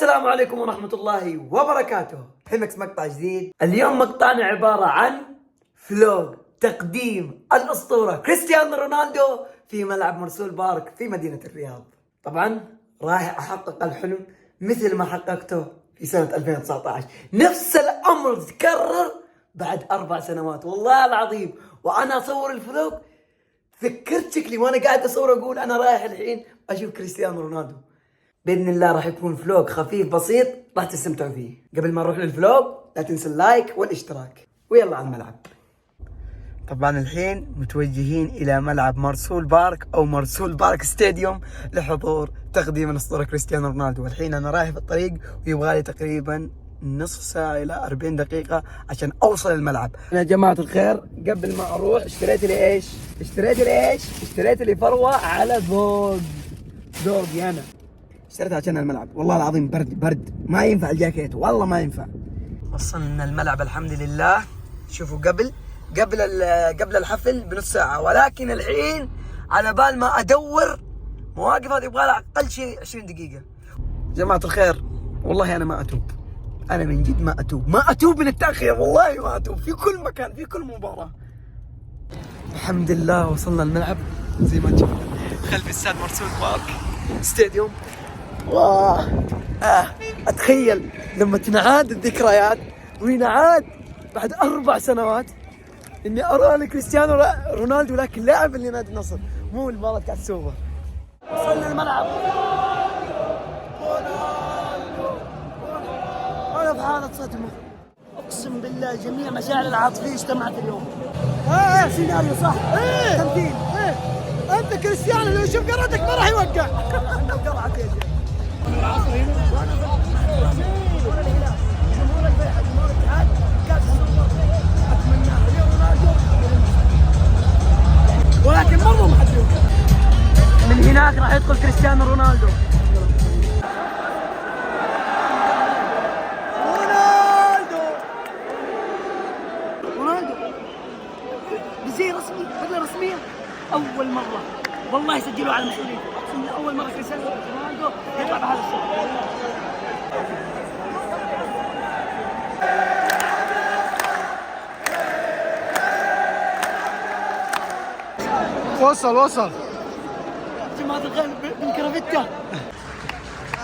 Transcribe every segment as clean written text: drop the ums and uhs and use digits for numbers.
السلام عليكم ورحمة الله وبركاته. حمكس مقطع جديد. اليوم مقطعنا عبارة عن فلوج تقديم الأسطورة كريستيانو رونالدو في ملعب مرسول بارك في مدينة الرياض. طبعا رايح أحقق الحلم مثل ما حققته في سنة 2019. نفس الأمر تكرر بعد 4 سنوات والله العظيم. وأنا أصور الفلوج فكرت شكلي وأنا قاعد أصور أقول أنا رايح الحين أشوف كريستيانو رونالدو. بإذن الله راح يكون فلوج خفيف بسيط راح تستمتعوا فيه. قبل ما نروح للفلوج لا تنسى اللايك والاشتراك ويلا على الملعب. طبعا الحين متوجهين إلى ملعب مرسول بارك أو مرسول بارك ستاديوم لحضور تقديم الأسطورة كريستيانو رونالدو. والحين أنا رايح في الطريق ويبغالي تقريبا نصف ساعة إلى 40 دقيقة عشان أوصل الملعب. يا جماعة الخير قبل ما أروح اشتريت لي إيش؟ اشتريت لي فروة على ذوقي أنا. اشتريتها عشان الملعب والله العظيم برد ما ينفع الجاكيت والله ما ينفع. وصلنا الملعب الحمد لله. شوفوا قبل الحفل بنص ساعة، ولكن الحين على بال ما ادور مواقف هذه يبغى لها اقل شيء 20 دقيقة. جماعة الخير والله انا ما اتوب، انا من جد ما اتوب من التأخير، والله ما اتوب في كل مكان في كل مباراة. الحمد لله وصلنا الملعب زي ما تشوفون خلف استاد مرسول بارك ستاديوم. اتخيل لما تنعاد الذكريات وينعاد بعد 4 سنوات اني ارى كريستيانو رونالدو لكن لاعب لنادي النصر مو المباراة كاس السوبر. وصلنا الملعب. انا في حالة صدمة اقسم بالله، جميع مشاعر العاطفية اجتمعت اليوم. سيناريو صح؟ تمثيل. انت كريستيانو لو يشوف قراتك ما راح يوقع. قرعت يا جماعة. ولكن مرة ما حد يوقع. من هناك راح يدخل كريستيانو رونالدو. بزي رسمي بدله رسمية أول مرة والله يسجلوا على المسؤولين. أقسم بالله أول مرة كريستيانو رونالدو يطلع بهذا الشيء. وصل جماعة الخير بالكرافتة.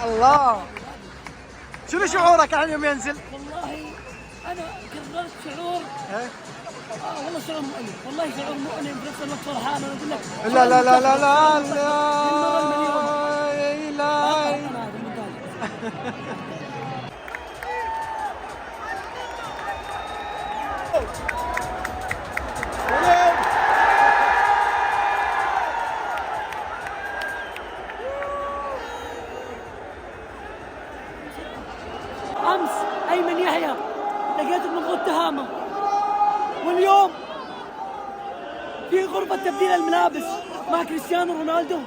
الله، شنو شعورك عن يوم ينزل؟ والله أنا كررت شعور والله شعور مؤلم، والله شعور مؤلم في نفس الوقت فرحان. أنا أقول لك لا لا لا لا لا لا أمس أيمن يحيى لقيته بمنطقة تهامة، واليوم في غرفة تبديل الملابس مع كريستيانو رونالدو.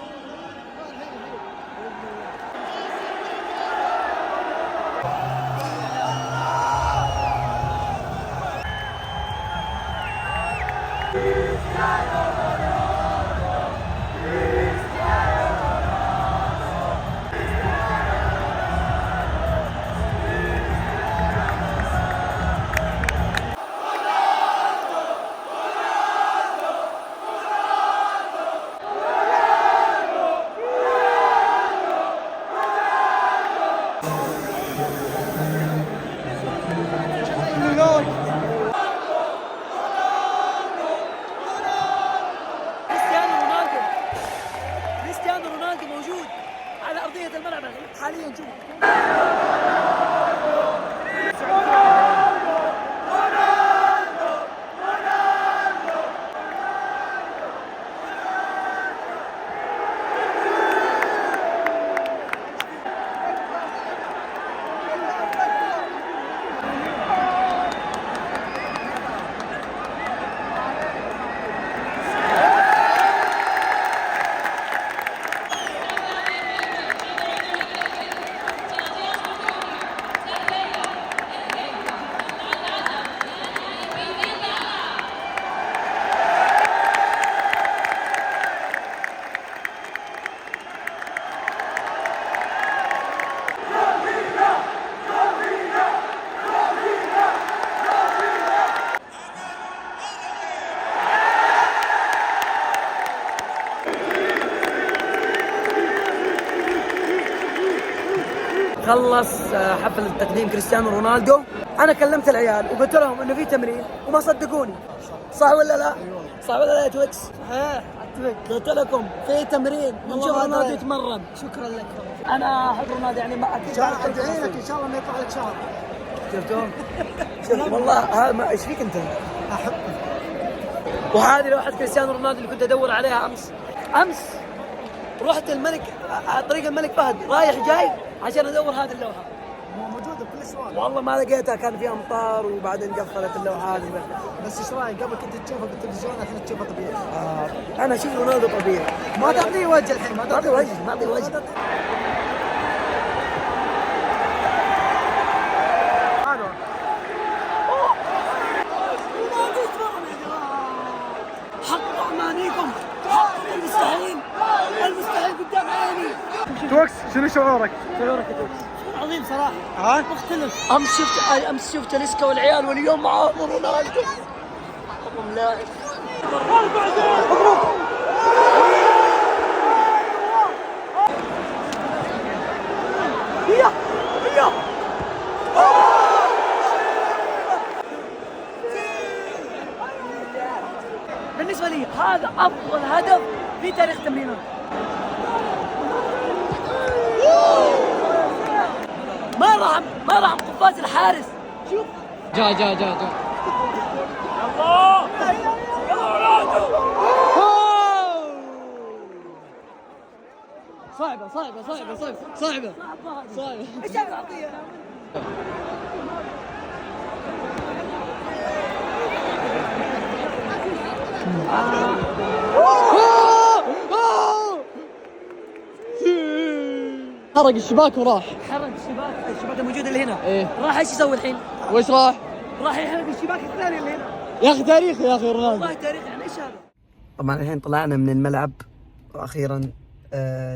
كريستيانو رونالدو موجود على أرضية الملعب حاليا. شوف خلص حفل تقديم كريستيانو رونالدو. انا كلمت العيال وقلت لهم انه في تمرين وما صدقوني. صح ولا لا؟ صح ولا لا يا تويكس؟ صحيح. قلت لكم في تمرين بنشوف رونالدو يتمرن. شكرا لك. انا احب رونالدو يعني ما اكيد ادعي لك ان شاء الله ما يطلع لك شهر. شفتهم؟ شفت والله هذا ما ايش فيك انت؟ احبك. وهذه لوحة كريستيانو رونالدو اللي كنت ادور عليها امس رحت الملك على طريق الملك فهد رايح جاي عشان ادور هذه اللوحة. موجوده بكل سؤال. والله ما لقيتها، كان فيها امطار وبعدين قفلت اللوحة هذه. بس ايش رايك قبل كنت تشوفها بالتلفزيون الحين تشوفها طبيعي؟ انا اشوف رونالدو طبيعي. ما تعطيه وجه الحين. ما اعطي وجه، ما اعطي وجه. حققوا امانيكم، حققوا المستحيل، المستحيل قدام عيني. توكس شنو شعورك؟ شعورك يا توكس؟ عظيم صراحه. ها؟ مختلف. امس شفت تاليسكا والعيال واليوم معاهم رونالدو. هم لاعب. هي بالنسبه لي هذا افضل هدف في تاريخ تمرينه. ما راح قفاز الحارس. شوف جا الله رونالدو. صعبة. ايش العطيه؟ حرق الشباك وراح. حرق الشباك الموجود اللي هنا. ايه. راح ايش يسوي الحين؟ وش راح؟ راح يحرق الشباك الثاني اللي هنا. يا اخي تاريخ يا اخي رونالدو. والله تاريخ، يعني ايش هذا؟ طبعا الحين طلعنا من الملعب واخيرا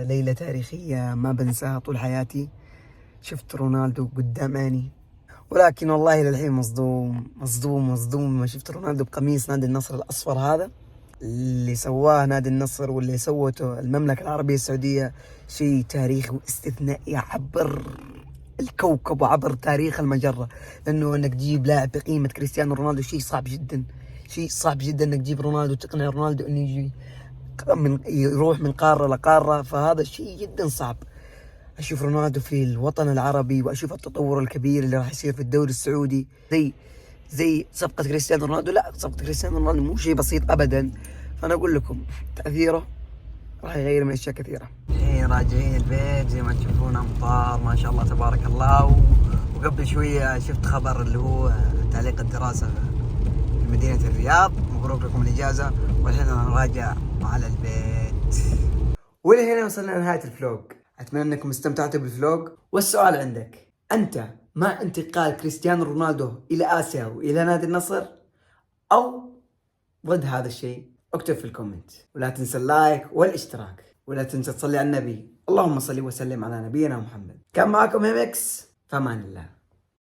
ليلة تاريخية ما بنساها طول حياتي. شفت رونالدو قدام عيني، ولكن والله للحين مصدوم ما شفت رونالدو بقميص نادي النصر الاصفر هذا. اللي سواه نادي النصر واللي سوته المملكة العربية السعودية شيء تاريخي واستثنائي عبر الكوكب وعبر تاريخ المجرة. لأنه أنك تجيب لاعب بقيمة كريستيانو رونالدو شيء صعب جدا أنك تجيب رونالدو تقنع رونالدو أنه يجي يروح من قارة لقارة، فهذا شيء جدا صعب. أشوف رونالدو في الوطن العربي وأشوف التطور الكبير اللي راح يصير في الدوري السعودي زي صفقة كريستيانو رونالدو. لا، صفقة كريستيانو رونالدو مو شيء بسيط أبدا. فأنا أقول لكم تأثيره راح يغير من أشياء كثيرة. الحين راجعين البيت زي ما تشوفون أمطار ما شاء الله تبارك الله. وقبل شوية شفت خبر اللي هو تعليق الدراسة في مدينة الرياض. مبروك لكم الإجازة. والحين أنا راجع على البيت. ولهنا وصلنا لنهاية الفلوج. أتمنى أنكم استمتعتوا بالفلوج. والسؤال عندك، أنت مع انتقال كريستيانو رونالدو إلى آسيا وإلى نادي النصر أو ضد هذا الشيء؟ اكتب في الكومنت. ولا تنسى اللايك والاشتراك. ولا تنسى تصلي على النبي. اللهم صل وسلم على نبينا محمد. كان معكم هيمكس، فمان الله.